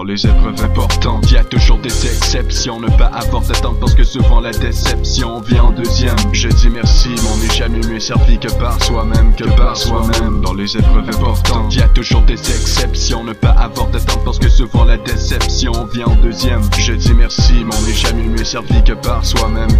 Dans les épreuves importantes, y a toujours des exceptions. Ne pas avoir d'attente parce que souvent la déception vient en deuxième. Je dis merci, mais on n'est jamais mieux servi que par soi-même, Dans les épreuves importantes, y a toujours des exceptions. Ne pas avoir d'attente parce que souvent la déception vient en deuxième. Je dis merci, mais on n'est jamais mieux servi que par soi-même,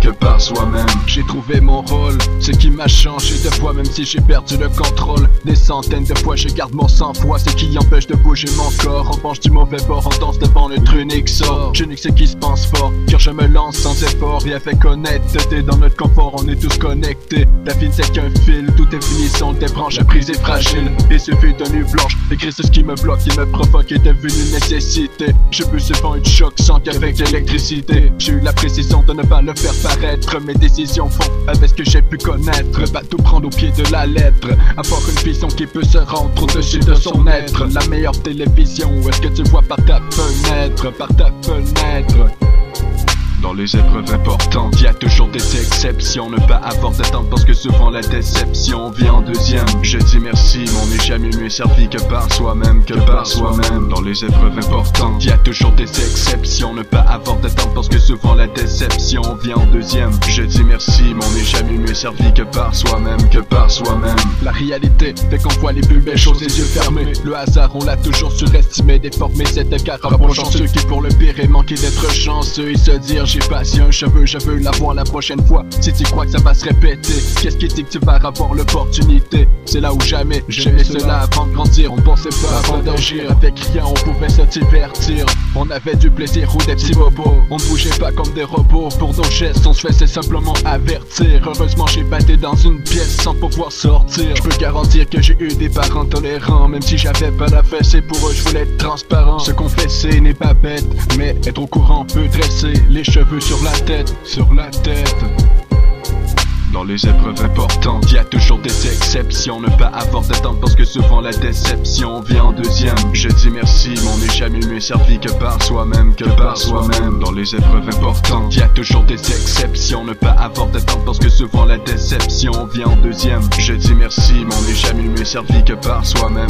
J'ai trouvé mon rôle, ce qui m'a changé de fois, même si j'ai perdu le contrôle. Des centaines de fois, je garde mon sang-froid, ce qui empêche de bouger mon corps. En revanche du mauvais bord, on danse devant le trunique sort. Je nique ce qui se pense fort, car je me lance sans effort. Rien fait honnêteté, dans notre confort, on est tous connectés. Ta vie c'est qu'un fil, tout est fini, sont des branches prises et fragiles. Il suffit d'une nuit blanche, d'écrire ce qui me bloque, qui me provoque est devenu une nécessité. Je peux souvent être choc sans qu'avec l'électricité. J'ai eu la précision de ne pas le faire paraître. Mes décisions font avec ce que j'ai pu connaître. Pas tout prendre au pied de la lettre. Avoir une vision qui peut se rendre au-dessus de son être. La meilleure télévision, est-ce que tu vois par ta fenêtre, Dans les épreuves importantes, y a toujours des exceptions. Ne pas avoir d'attente parce que souvent la déception vient en deuxième. Je dis merci, mais on n'est jamais mieux servi que par soi-même, Dans les épreuves importantes, y a toujours des exceptions. Ne pas avoir d'attente parce que souvent la déception vient en deuxième. Je dis merci, mais on n'est jamais mieux servi que par soi-même, La réalité fait qu'on voit les plus belles choses les yeux fermés. Le hasard, on l'a toujours surestimé, déformé. C'était car bon chanceux qui pour le pire est manqué d'être chanceux et se dire j'ai pas si un cheveu, je veux l'avoir la prochaine fois. Si tu crois que ça va se répéter, qu'est-ce qui dit que tu vas avoir l'opportunité? C'est là où jamais j'aimais cela avant de grandir. On pensait pas avant d'agir, avec rien on pouvait se divertir. On avait du plaisir ou des petits bobos. On ne bougeait pas comme des robots. Pour nos gestes on se faisait simplement avertir. Heureusement j'ai battu dans une pièce sans pouvoir sortir. Je peux garantir que j'ai eu des parents tolérants. Même si j'avais pas la fesse et pour eux je voulais être transparent. Se confesser n'est pas bête, mais être au courant peut dresser les cheveux sur la tête, Dans les épreuves importantes, y a toujours des exceptions. Ne pas avoir d'attente parce que souvent la déception vient en deuxième. Je dis merci, mais on n'est jamais mieux servi que par soi-même, Dans les épreuves importantes, y a toujours des exceptions. Ne pas avoir d'attente parce que souvent la déception vient en deuxième. Je dis merci, mais on n'est jamais mieux servi que par soi-même,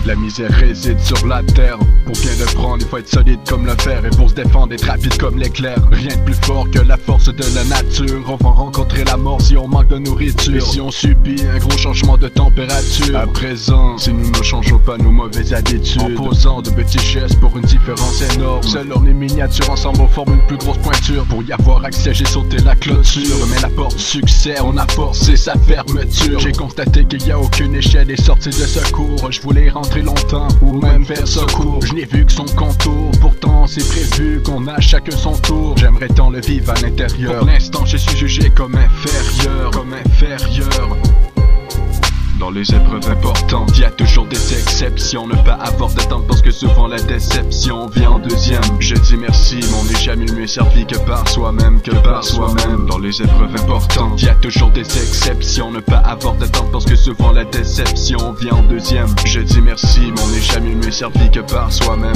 La misère réside sur la terre. Pour bien le prendre, il faut être solide comme le fer. Et pour se défendre, être rapide comme l'éclair. Rien de plus fort que la force de la nature. On va rencontrer la mort si on manque de nourriture. Et si on subit un gros changement de température. À présent, si nous ne changeons pas nos mauvaises habitudes, en posant de petits gestes pour une différence énorme. Seuls on est miniatures, ensemble on forme une plus grosse pointure. Pour y avoir accès, j'ai sauté la clôture. Mais la porte du succès, on a forcé sa fermeture. J'ai constaté qu'il y a aucune échelle des sorties de secours. Je voulais y rentrer longtemps, ou même faire secours. Je n'ai vu que son contour, pourtant c'est prévu qu'on a chacun son tour. J'aimerais tant le vivre à l'intérieur. Pour l'instant je suis jugé comme inférieur. Dans les épreuves importantes, y a toujours des exceptions. Ne pas avoir d'attente parce que souvent la déception vient en deuxième. Je dis merci, mais on n'est jamais mieux servi que par soi-même, Dans les épreuves importantes, y a toujours des exceptions. Ne pas avoir d'attente parce que souvent la déception vient en deuxième. Je dis merci, mais on n'est jamais mieux servi que par soi-même,